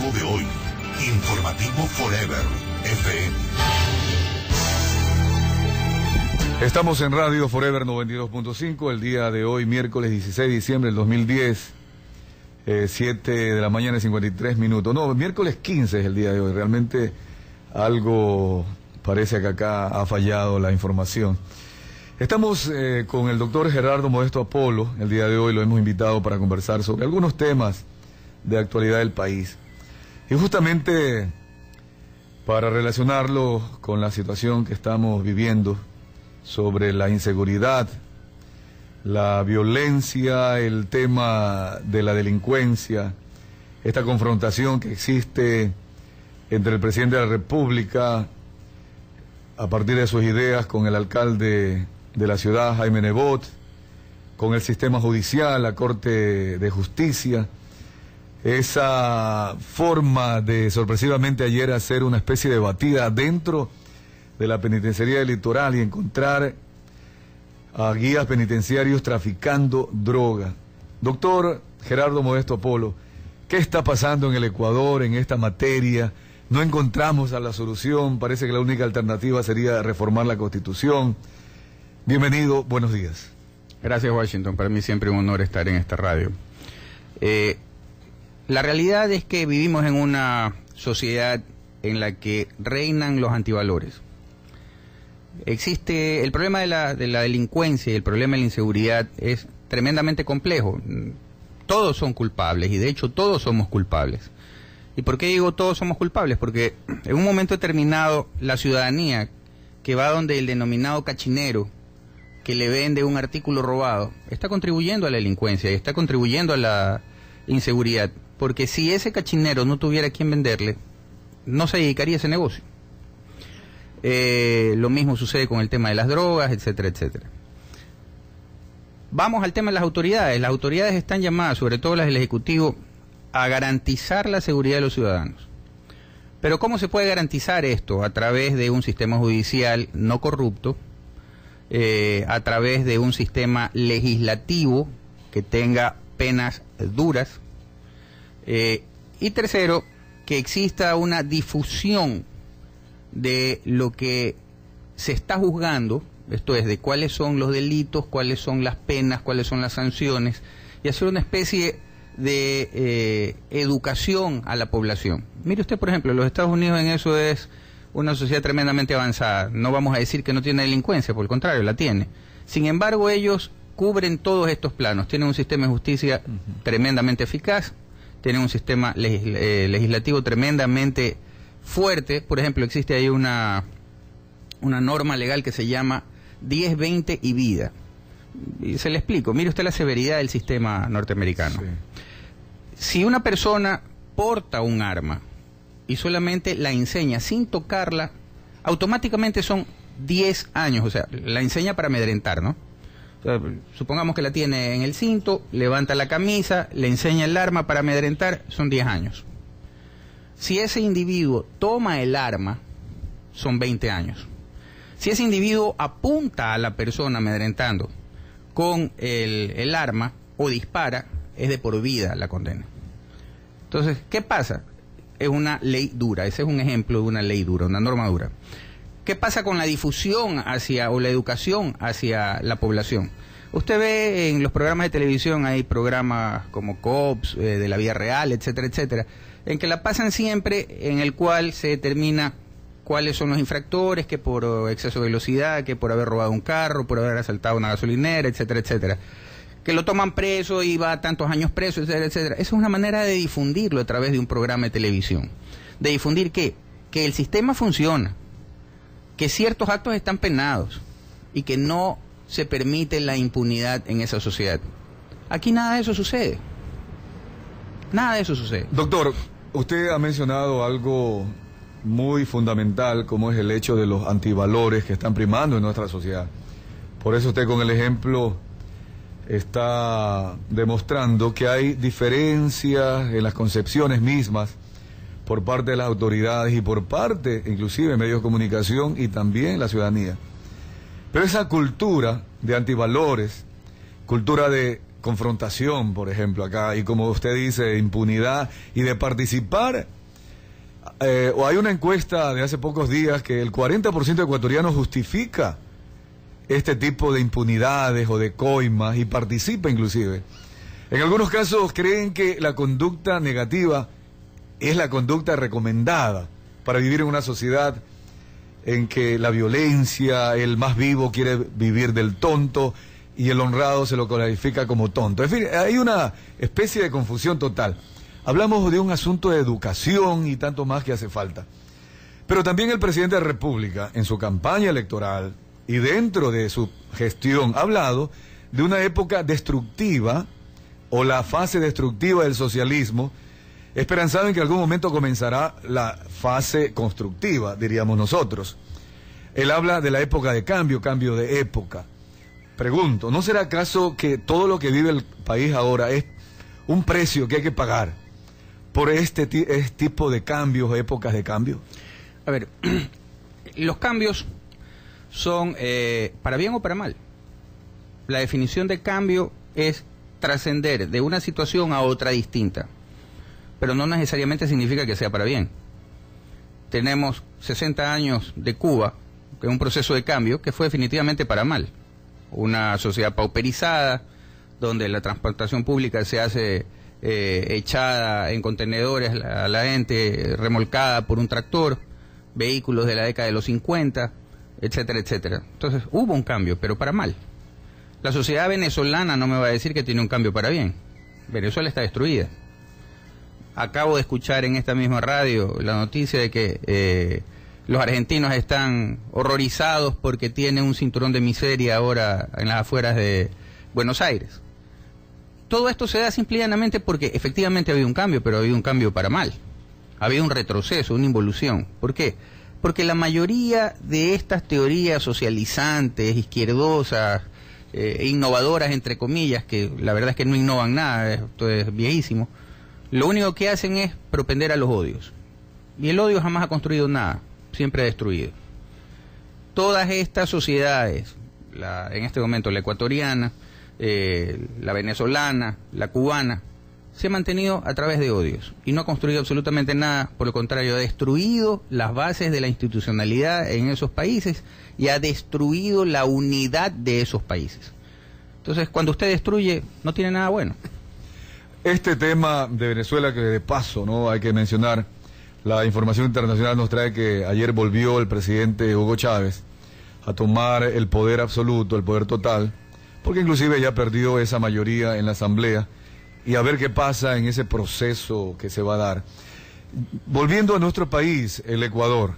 Informativo de hoy. Informativo Forever FM. Estamos en Radio Forever 92.5, el día de hoy, miércoles 16 de diciembre del 2010, 7 de la mañana y 53 minutos. No, miércoles 15 es el día de hoy, realmente algo parece que acá ha fallado la información. Estamos con el doctor Gerardo Modesto Apolo, el día de hoy lo hemos invitado para conversar sobre algunos temas de actualidad del país. Y justamente para relacionarlo con la situación que estamos viviendo sobre la inseguridad, la violencia, el tema de la delincuencia, esta confrontación que existe entre el presidente de la República a partir de sus ideas con el alcalde de la ciudad, Jaime Nebot, con el sistema judicial, la Corte de Justicia, esa forma de sorpresivamente ayer hacer una especie de batida dentro de la penitenciaría del Litoral y encontrar a guías penitenciarios traficando droga. Doctor Gerardo Modesto Apolo, ¿qué está pasando en el Ecuador en esta materia? No encontramos a la solución, parece que la única alternativa sería reformar la Constitución. Bienvenido, buenos días. Gracias, Washington, para mí siempre un honor estar en esta radio. La realidad es que vivimos en una sociedad en la que reinan los antivalores. Existe el problema de la delincuencia y el problema de la inseguridad es tremendamente complejo. Todos son culpables y de hecho todos somos culpables. ¿Y por qué digo todos somos culpables? Porque en un momento determinado la ciudadanía que va donde el denominado cachinero que le vende un artículo robado está contribuyendo a la delincuencia y está contribuyendo a la inseguridad. Porque si ese cachinero no tuviera a quien venderle, no se dedicaría a ese negocio. Lo mismo sucede con el tema de las drogas, etcétera, etcétera. Vamos al tema de las autoridades. Las autoridades están llamadas, sobre todo las del Ejecutivo, a garantizar la seguridad de los ciudadanos. Pero ¿cómo se puede garantizar esto? A través de un sistema judicial no corrupto, a través de un sistema legislativo que tenga penas duras, y tercero, que exista una difusión de lo que se está juzgando, esto es, de cuáles son los delitos, cuáles son las penas, cuáles son las sanciones, y hacer una especie de educación a la población. Mire usted, por ejemplo, los Estados Unidos en eso es una sociedad tremendamente avanzada. No vamos a decir que no tiene delincuencia, por el contrario, la tiene. Sin embargo, ellos cubren todos estos planos. Tienen un sistema de justicia tremendamente eficaz, tienen un sistema legislativo tremendamente fuerte. Por ejemplo, existe ahí una norma legal que se llama 10, 20 y vida. Y se le explico. Mire usted la severidad del sistema norteamericano. Sí. Si una persona porta un arma y solamente la enseña sin tocarla, automáticamente son 10 años. O sea, la enseña para amedrentar, ¿no? O sea, supongamos que la tiene en el cinto, levanta la camisa, le enseña el arma para amedrentar, son 10 años. Si ese individuo toma el arma, son 20 años. Si ese individuo apunta a la persona amedrentando con el arma o dispara, es de por vida la condena. Entonces, ¿qué pasa? Es una ley dura, ese es un ejemplo de una ley dura, una norma dura. ¿Qué pasa con la difusión o la educación hacia la población? Usted ve en los programas de televisión, hay programas como Cops, de la vida real, etcétera, etcétera, en que la pasan siempre, en el cual se determina cuáles son los infractores, que por exceso de velocidad, que por haber robado un carro, por haber asaltado una gasolinera, etcétera, etcétera. Que lo toman preso y va tantos años preso, etcétera, etcétera. Esa es una manera de difundirlo a través de un programa de televisión. ¿De difundir qué? Que el sistema funciona, que ciertos actos están penados y que no se permite la impunidad en esa sociedad. Aquí nada de eso sucede. Nada de eso sucede. Doctor, usted ha mencionado algo muy fundamental, como es el hecho de los antivalores que están primando en nuestra sociedad. Por eso usted con el ejemplo está demostrando que hay diferencias en las concepciones mismas por parte de las autoridades y por parte, inclusive, de medios de comunicación y también la ciudadanía. Pero esa cultura de antivalores, cultura de confrontación, por ejemplo, acá, y como usted dice, impunidad, y de participar. O hay una encuesta de hace pocos días que el 40% de ecuatorianos justifica este tipo de impunidades o de coimas y participa inclusive. En algunos casos creen que la conducta negativa es la conducta recomendada para vivir en una sociedad en que la violencia, el más vivo quiere vivir del tonto y el honrado se lo califica como tonto. En fin, hay una especie de confusión total. Hablamos de un asunto de educación y tanto más que hace falta. Pero también el presidente de la República, en su campaña electoral y dentro de su gestión, ha hablado de una época destructiva o la fase destructiva del socialismo, esperanzado en que en algún momento comenzará la fase constructiva, diríamos nosotros. Él habla de la época de cambio, cambio de época. Pregunto, ¿no será acaso que todo lo que vive el país ahora es un precio que hay que pagar por este tipo de cambios, épocas de cambio? A ver, los cambios son para bien o para mal. La definición de cambio es trascender de una situación a otra distinta, pero no necesariamente significa que sea para bien. Tenemos 60 años de Cuba, que es un proceso de cambio que fue definitivamente para mal. Una sociedad pauperizada, donde la transportación pública se hace echada en contenedores a la gente, remolcada por un tractor, vehículos de la década de los 50, etcétera, etcétera. Entonces hubo un cambio, pero para mal. La sociedad venezolana no me va a decir que tiene un cambio para bien. Venezuela está destruida. Acabo de escuchar en esta misma radio la noticia de que los argentinos están horrorizados porque tienen un cinturón de miseria ahora en las afueras de Buenos Aires. Todo esto se da simple y llanamente porque efectivamente ha habido un cambio, pero ha habido un cambio para mal. Ha habido un retroceso, una involución. ¿Por qué? Porque la mayoría de estas teorías socializantes, izquierdosas, innovadoras, entre comillas, que la verdad es que no innovan nada, esto es viejísimo, lo único que hacen es propender a los odios. Y el odio jamás ha construido nada, siempre ha destruido. Todas estas sociedades, en este momento la ecuatoriana, la venezolana, la cubana, se ha mantenido a través de odios y no ha construido absolutamente nada, por el contrario, ha destruido las bases de la institucionalidad en esos países y ha destruido la unidad de esos países. Entonces, cuando usted destruye, no tiene nada bueno. Este tema de Venezuela, que de paso, ¿no?, hay que mencionar, la información internacional nos trae que ayer volvió el presidente Hugo Chávez a tomar el poder absoluto, el poder total, porque inclusive ya perdió esa mayoría en la asamblea, y a ver qué pasa en ese proceso que se va a dar. Volviendo a nuestro país, el Ecuador,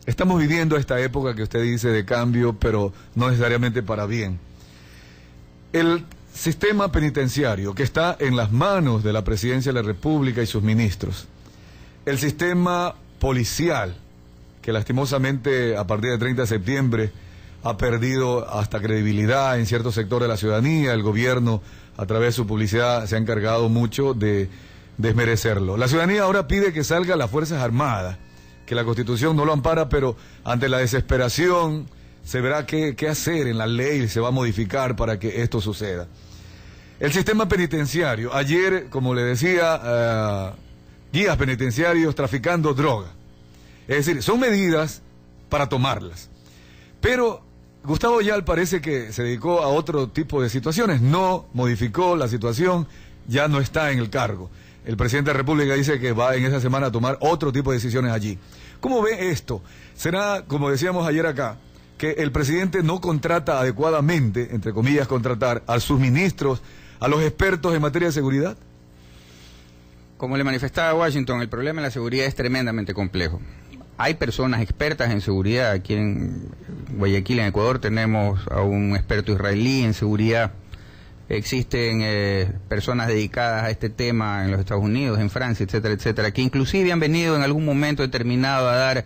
estamos viviendo esta época que usted dice de cambio, pero no necesariamente para bien. El sistema penitenciario que está en las manos de la Presidencia de la República y sus ministros, el sistema policial, que lastimosamente a partir del 30 de septiembre ha perdido hasta credibilidad en ciertos sectores de la ciudadanía, el gobierno a través de su publicidad se ha encargado mucho de desmerecerlo. La ciudadanía ahora pide que salgan las Fuerzas Armadas, que la Constitución no lo ampara, pero ante la desesperación se verá qué hacer en la ley, se va a modificar para que esto suceda. El sistema penitenciario, ayer, como le decía, guías penitenciarios traficando droga. Es decir, son medidas para tomarlas. Pero Gustavo Yal parece que se dedicó a otro tipo de situaciones, no modificó la situación, ya no está en el cargo. El presidente de la República dice que va en esa semana a tomar otro tipo de decisiones allí. ¿Cómo ve esto? ¿Será, como decíamos ayer acá, que el presidente no contrata adecuadamente, entre comillas contratar, a sus ministros, a los expertos en materia de seguridad? Como le manifestaba a Washington, el problema de la seguridad es tremendamente complejo. Hay personas expertas en seguridad. Aquí en Guayaquil, en Ecuador, tenemos a un experto israelí en seguridad. Existen personas dedicadas a este tema en los Estados Unidos, en Francia, etcétera, etcétera, que inclusive han venido en algún momento determinado a dar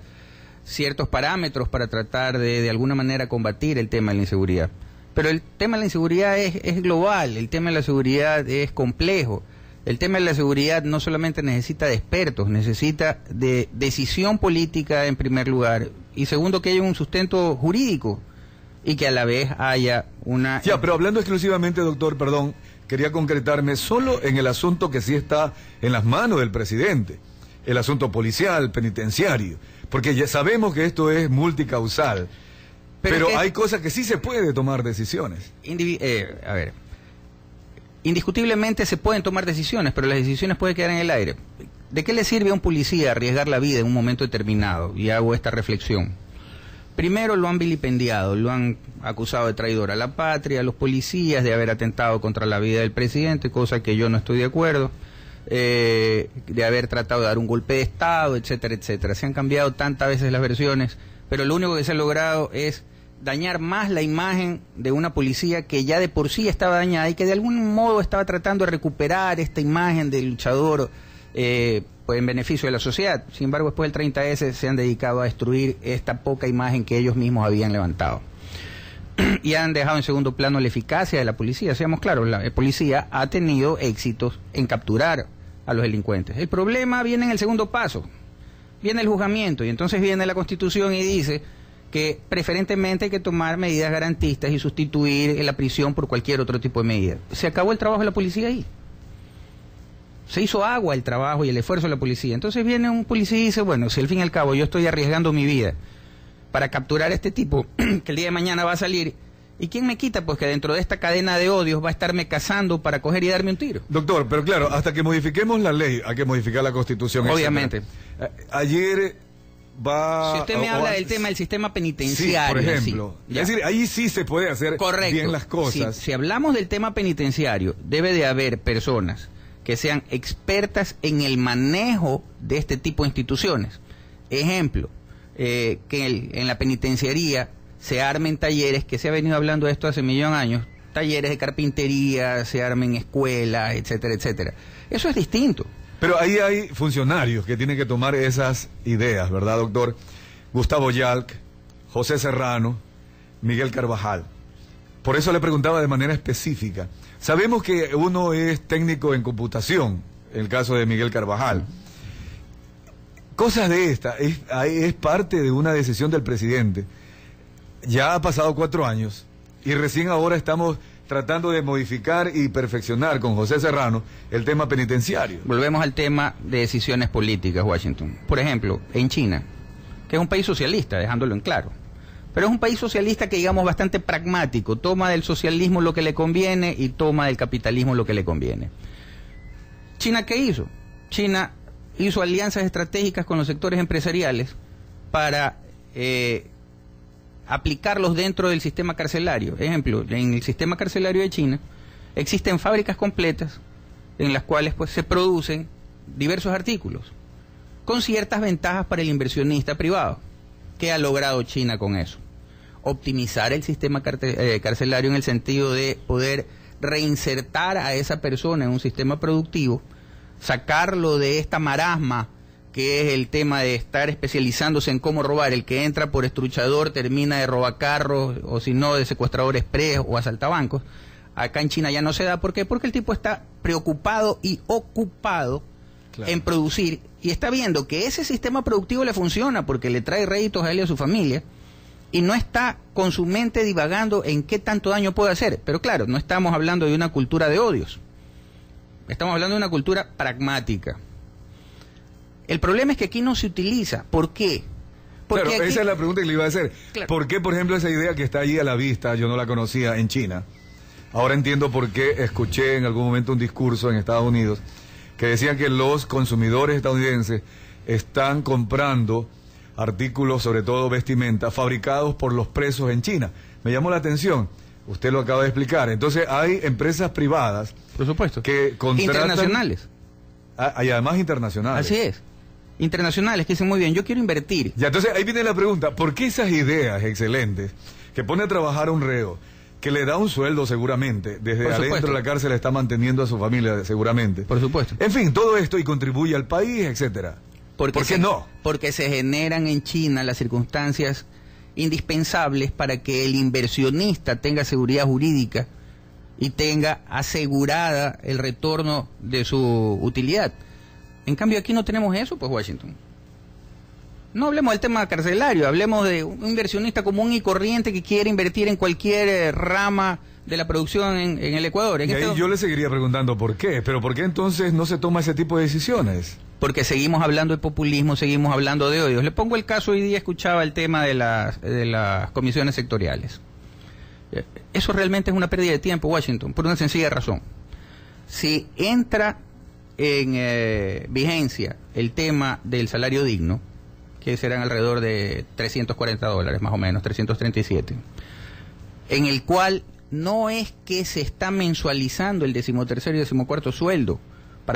ciertos parámetros para tratar de alguna manera combatir el tema de la inseguridad. Pero el tema de la inseguridad es global, el tema de la seguridad es complejo. El tema de la seguridad no solamente necesita de expertos, necesita de decisión política en primer lugar, y segundo, que haya un sustento jurídico y que a la vez haya una... Ya, pero hablando exclusivamente, doctor, perdón, quería concretarme solo en el asunto que sí está en las manos del presidente, el asunto policial, penitenciario, porque ya sabemos que esto es multicausal, pero hay cosas que sí se puede tomar decisiones. A ver, indiscutiblemente se pueden tomar decisiones, pero las decisiones pueden quedar en el aire. ¿De qué le sirve a un policía arriesgar la vida en un momento determinado? Y hago esta reflexión. Primero lo han vilipendiado, lo han acusado de traidor a la patria, a los policías de haber atentado contra la vida del presidente, cosa que yo no estoy de acuerdo, de haber tratado de dar un golpe de Estado, etcétera, etcétera. Se han cambiado tantas veces las versiones, pero lo único que se ha logrado es dañar más la imagen de una policía que ya de por sí estaba dañada y que de algún modo estaba tratando de recuperar esta imagen del luchador pues en beneficio de la sociedad. Sin embargo, después del 30S se han dedicado a destruir esta poca imagen que ellos mismos habían levantado. Y han dejado en segundo plano la eficacia de la policía. Seamos claros, la policía ha tenido éxitos en capturar a los delincuentes. El problema viene en el segundo paso, viene el juzgamiento, y entonces viene la Constitución y dice que preferentemente hay que tomar medidas garantistas y sustituir la prisión por cualquier otro tipo de medida. Se acabó el trabajo de la policía ahí. Se hizo agua el trabajo y el esfuerzo de la policía. Entonces viene un policía y dice, bueno, si al fin y al cabo yo estoy arriesgando mi vida para capturar a este tipo que el día de mañana va a salir, ¿y quién me quita? Pues que dentro de esta cadena de odios va a estarme cazando para coger y darme un tiro. Doctor, pero claro, hasta que modifiquemos la ley hay que modificar la Constitución. Obviamente. Ayer va... Si usted me habla del tema del sistema penitenciario... Sí, por ejemplo. Sí, es decir, ahí sí se puede hacer bien las cosas. Si hablamos del tema penitenciario, debe de haber personas que sean expertas en el manejo de este tipo de instituciones. Ejemplo, que en la penitenciaría se armen talleres, que se ha venido hablando de esto hace 1.000.000 de años, talleres de carpintería, se armen escuelas, etcétera, etcétera. Eso es distinto. Pero ahí hay funcionarios que tienen que tomar esas ideas, ¿verdad, doctor? Gustavo Yalc, José Serrano, Miguel Carvajal. Por eso le preguntaba de manera específica. Sabemos que uno es técnico en computación, en el caso de Miguel Carvajal. Cosas de esta, es parte de una decisión del presidente. Ya ha pasado 4 años y recién ahora estamos tratando de modificar y perfeccionar con José Serrano el tema penitenciario. Volvemos al tema de decisiones políticas, Washington. Por ejemplo, en China, que es un país socialista, dejándolo en claro. Pero es un país socialista que, digamos, bastante pragmático. Toma del socialismo lo que le conviene y toma del capitalismo lo que le conviene. ¿China qué hizo? China hizo alianzas estratégicas con los sectores empresariales para aplicarlos dentro del sistema carcelario. Ejemplo, en el sistema carcelario de China existen fábricas completas en las cuales pues se producen diversos artículos con ciertas ventajas para el inversionista privado. ¿Qué ha logrado China con eso? Optimizar el sistema carcelario en el sentido de poder reinsertar a esa persona en un sistema productivo, sacarlo de esta marasma que es el tema de estar especializándose en cómo robar. El que entra por estruchador termina de robar carros, o si no, de secuestrador express o asaltabancos. Acá en China ya no se da. ¿Por qué? Porque el tipo está preocupado y ocupado en producir, y está viendo que ese sistema productivo le funciona porque le trae réditos a él y a su familia, y no está con su mente divagando en qué tanto daño puede hacer. Pero claro, no estamos hablando de una cultura de odios, estamos hablando de una cultura pragmática. El problema es que aquí no se utiliza. ¿Por qué? Porque claro, aquí... esa es la pregunta que le iba a hacer. Claro. ¿Por qué, por ejemplo, esa idea que está allí a la vista, yo no la conocía en China? Ahora entiendo por qué escuché en algún momento un discurso en Estados Unidos que decían que los consumidores estadounidenses están comprando artículos, sobre todo vestimenta, fabricados por los presos en China. Me llamó la atención. Usted lo acaba de explicar. Entonces hay empresas privadas, por supuesto, que contratan... internacionales. Y además internacionales. Así es. Internacionales que dicen muy bien, yo quiero invertir. Ya, entonces ahí viene la pregunta, ¿por qué esas ideas excelentes que pone a trabajar a un reo, que le da un sueldo seguramente, desde adentro de la cárcel está manteniendo a su familia seguramente? Por supuesto. En fin, todo esto y contribuye al país, etcétera. ¿Por qué no? Porque se generan en China las circunstancias indispensables para que el inversionista tenga seguridad jurídica y tenga asegurada el retorno de su utilidad. En cambio aquí no tenemos eso, pues, Washington. No hablemos del tema carcelario, hablemos de un inversionista común y corriente que quiere invertir en cualquier rama de la producción en el Ecuador. Y ahí yo le seguiría preguntando por qué, pero ¿por qué entonces no se toma ese tipo de decisiones? Porque seguimos hablando de populismo, seguimos hablando de odios. Le pongo el caso, hoy día escuchaba el tema de las comisiones sectoriales. Eso realmente es una pérdida de tiempo, Washington, por una sencilla razón. Si entra en vigencia el tema del salario digno, que serán alrededor de $340 más o menos, 337, en el cual no es que se está mensualizando el 13º y 14º sueldo,